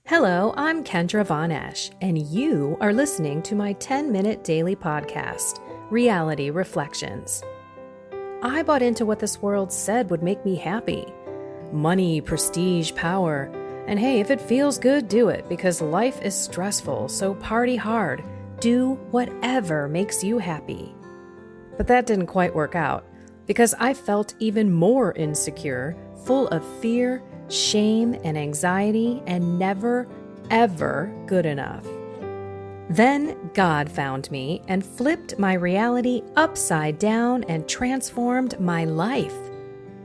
Hello, I'm Kendra Von Esch, and you are listening to my 10-minute daily podcast, Reality Reflections. I bought into what this world said would make me happy. Money, prestige, power. And hey, if it feels good, do it, because life is stressful, so party hard. Do whatever makes you happy. But that didn't quite work out, because I felt even more insecure, full of fear, shame, and anxiety, and never, ever good enough. Then God found me and flipped my reality upside down and transformed my life.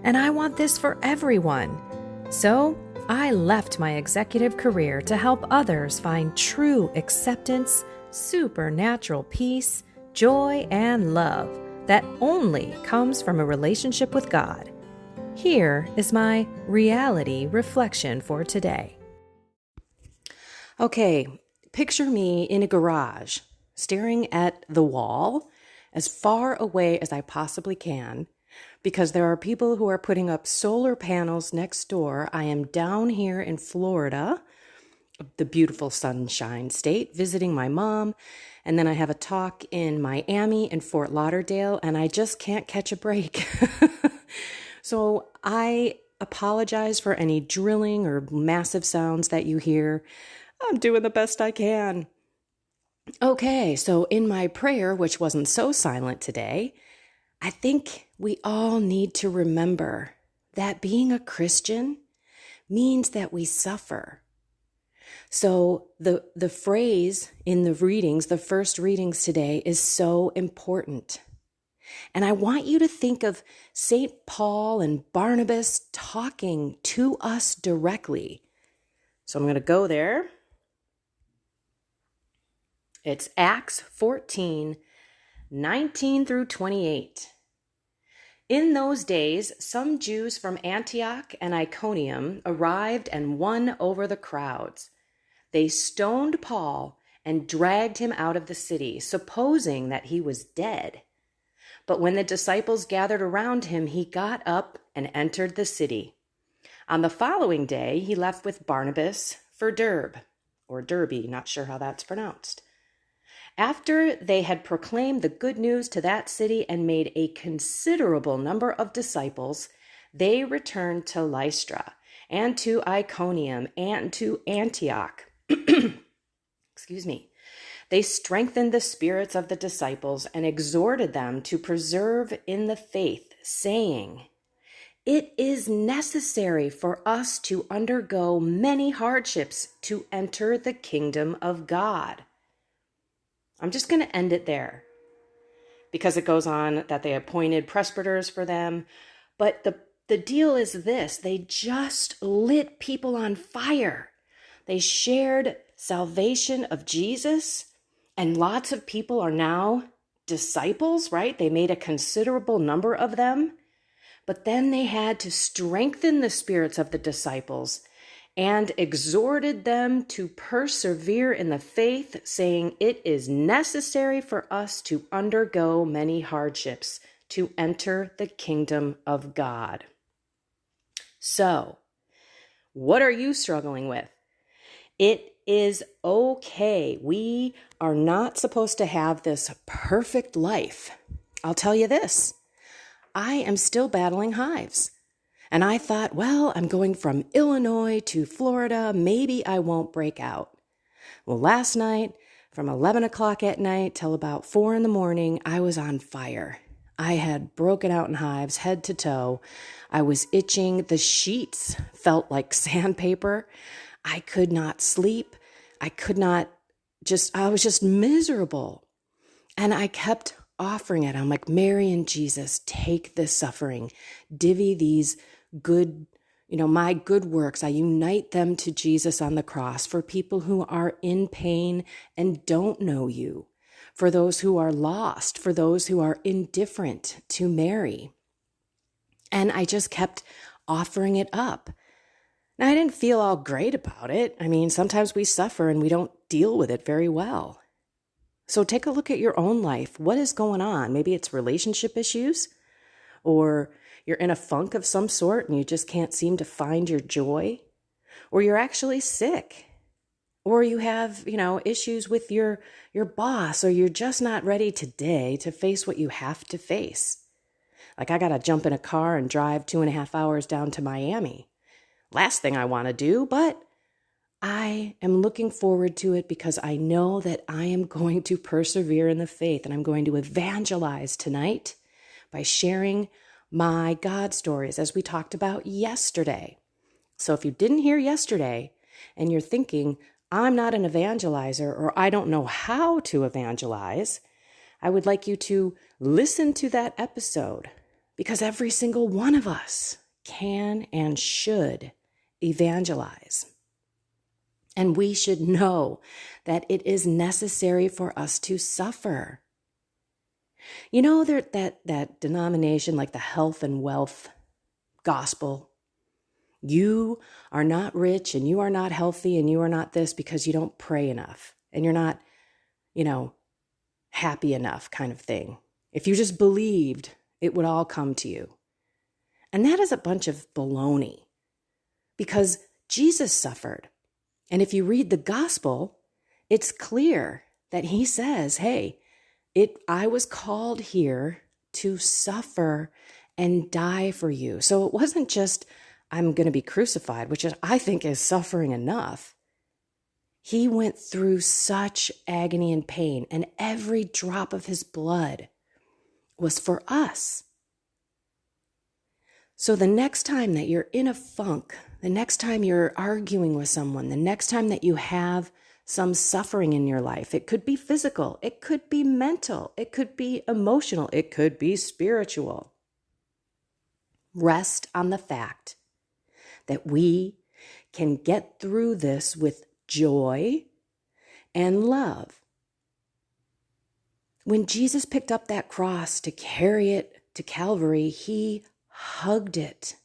And I want this for everyone. So I left my executive career to help others find true acceptance, supernatural peace, joy, and love that only comes from a relationship with God. Here is my reality reflection for today. Okay, picture me in a garage, staring at the wall as far away as I possibly can, because there are people who are putting up solar panels next door. I am down here in Florida, the beautiful sunshine state, visiting my mom, and then I have a talk in Miami and Fort Lauderdale, and I just can't catch a break. So I apologize for any drilling or massive sounds that you hear. I'm doing the best I can. Okay, so in my prayer, which wasn't so silent today, I think we all need to remember that being a Christian means that we suffer. So the phrase in the readings, the first readings today, is so important. And I want you to think of St. Paul and Barnabas talking to us directly. So I'm going to go there. It's Acts 14, 19 through 28. In those days, some Jews from Antioch and Iconium arrived and won over the crowds. They stoned Paul and dragged him out of the city, supposing that he was dead. But when the disciples gathered around him, he got up and entered the city. On the following day, he left with Barnabas for Derbe, or Derbe, not sure how that's pronounced. After they had proclaimed the good news to that city and made a considerable number of disciples, they returned to Lystra and to Iconium and to Antioch. Excuse me. They strengthened the spirits of the disciples and exhorted them to persevere in the faith, saying, "It is necessary for us to undergo many hardships to enter the kingdom of God." I'm just going to end it there because it goes on that they appointed presbyters for them. But the deal is this: they just lit people on fire. They shared salvation of Jesus. And lots of people are now disciples, right? They made a considerable number of them. But then they had to strengthen the spirits of the disciples and exhorted them to persevere in the faith, saying, "It is necessary for us to undergo many hardships to enter the kingdom of God." So, what are you struggling with? It is okay. We are not supposed to have this perfect life. I'll tell you this. I am still battling hives. And I thought, well, I'm going from Illinois to Florida. Maybe I won't break out. Well, last night, from 11 o'clock at night till about 4 in the morning, I was on fire. I had broken out in hives head to toe. I was itching. The sheets felt like sandpaper. I could not sleep. I was just miserable. And I kept offering it. I'm like, "Mary and Jesus, take this suffering. Divvy these good, my good works. I unite them to Jesus on the cross for people who are in pain and don't know you, for those who are lost, for those who are indifferent to Mary." And I just kept offering it up. Now, I didn't feel all great about it. I mean, sometimes we suffer and we don't deal with it very well. So take a look at your own life. What is going on? Maybe it's relationship issues, or you're in a funk of some sort and you just can't seem to find your joy, or you're actually sick Or you have, issues with your boss, or you're just not ready today to face what you have to face. Like, I got to jump in a car and drive 2.5 hours down to Miami. Last thing I want to do, but I am looking forward to it because I know that I am going to persevere in the faith, and I'm going to evangelize tonight by sharing my God stories as we talked about yesterday. So if you didn't hear yesterday and you're thinking, I'm not an evangelizer, or I don't know how to evangelize, I would like you to listen to that episode, because every single one of us can and should evangelize. And we should know that it is necessary for us to suffer. You know, that denomination, like the health and wealth gospel, you are not rich and you are not healthy and you are not this because you don't pray enough and you're not, happy enough kind of thing. If you just believed, it would all come to you. And that is a bunch of baloney, because Jesus suffered. And if you read the gospel, it's clear that he says, hey, I was called here to suffer and die for you. So it wasn't just, I'm going to be crucified, which I think is suffering enough. He went through such agony and pain, and every drop of his blood was for us. So the next time that you're in a funk, the next time you're arguing with someone, the next time that you have some suffering in your life, it could be physical, it could be mental, it could be emotional, it could be spiritual. Rest on the fact that we can get through this with joy and love. When Jesus picked up that cross to carry it to Calvary, he hugged it.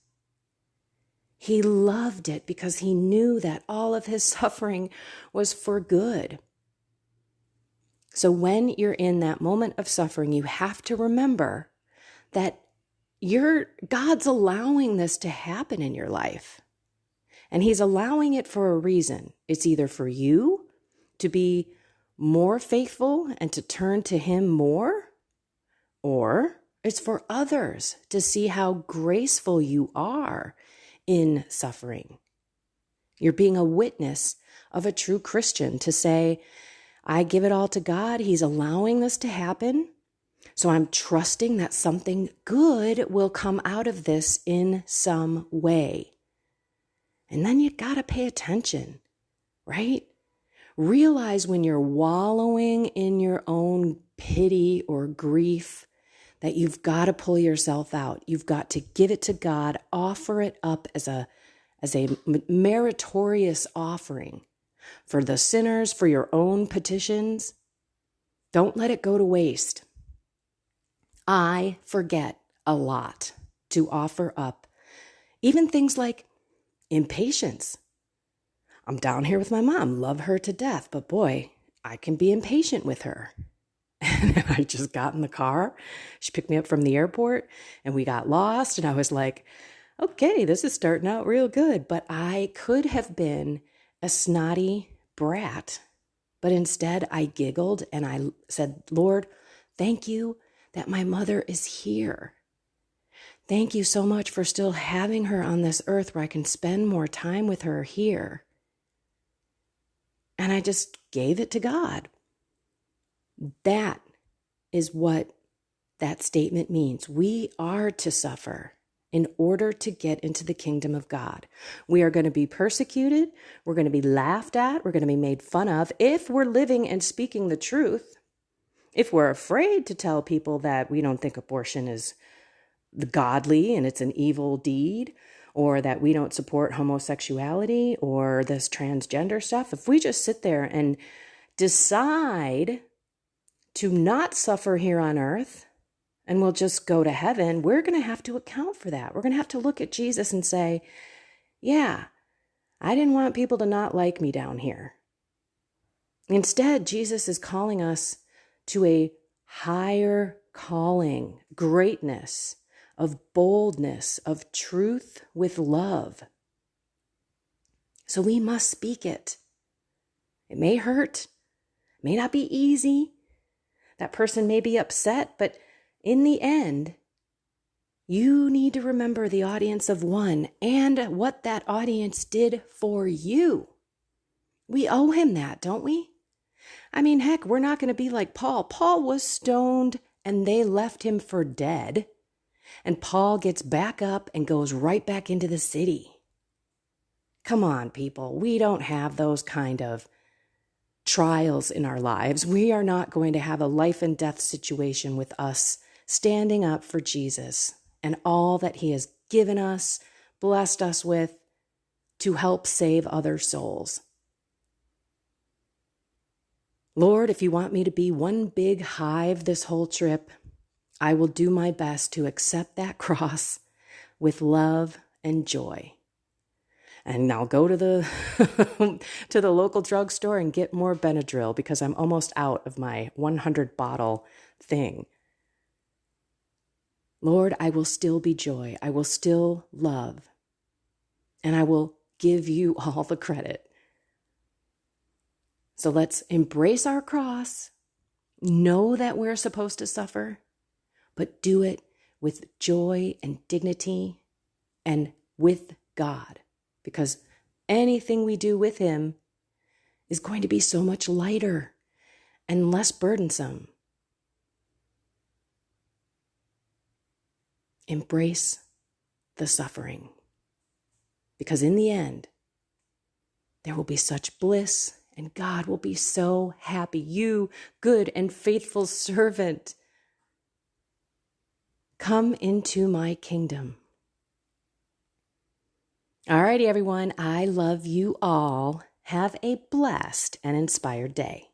He loved it because he knew that all of his suffering was for good. So when you're in that moment of suffering, you have to remember that God's allowing this to happen in your life. And he's allowing it for a reason. It's either for you to be more faithful and to turn to him more, or it's for others to see how graceful you are in suffering. You're being a witness of a true Christian to say, I give it all to God. He's allowing this to happen. So I'm trusting that something good will come out of this in some way. And then you got to pay attention, right? Realize when you're wallowing in your own pity or grief that you've got to pull yourself out. You've got to give it to God, offer it up as a meritorious offering for the sinners, for your own petitions. Don't let it go to waste. I forget a lot to offer up, even things like impatience. I'm down here with my mom, love her to death, but boy, I can be impatient with her. And I just got in the car. She picked me up from the airport and we got lost. And I was like, okay, this is starting out real good. But I could have been a snotty brat. But instead I giggled and I said, Lord, thank you that my mother is here. Thank you so much for still having her on this earth where I can spend more time with her here. And I just gave it to God. That is what that statement means. We are to suffer in order to get into the kingdom of God. We are going to be persecuted. We're going to be laughed at. We're going to be made fun of if we're living and speaking the truth. If we're afraid to tell people that we don't think abortion is godly and it's an evil deed, or that we don't support homosexuality or this transgender stuff, if we just sit there and decide to not suffer here on earth and we'll just go to heaven, we're going to have to account for that. We're going to have to look at Jesus and say, yeah, I didn't want people to not like me down here. Instead, Jesus is calling us to a higher calling, greatness, of boldness, of truth with love. So we must speak it. It may hurt, may not be easy. That person may be upset, but in the end, you need to remember the audience of one and what that audience did for you. We owe him that, don't we? I mean, heck, we're not going to be like Paul. Paul was stoned and they left him for dead. And Paul gets back up and goes right back into the city. Come on, people. We don't have those kind of trials in our lives. We are not going to have a life and death situation with us standing up for Jesus and all that he has given us, blessed us with to help save other souls. Lord, if you want me to be one big hive this whole trip, I will do my best to accept that cross with love and joy. And I'll go to the to the local drugstore and get more Benadryl because I'm almost out of my 100 bottle thing. Lord, I will still be joy. I will still love. And I will give you all the credit. So let's embrace our cross, know that we're supposed to suffer, but do it with joy and dignity and with God, because anything we do with him is going to be so much lighter and less burdensome. Embrace the suffering, because in the end, there will be such bliss and God will be so happy. You, good and faithful servant, come into my kingdom. All righty, everyone. I love you all. Have a blessed and inspired day.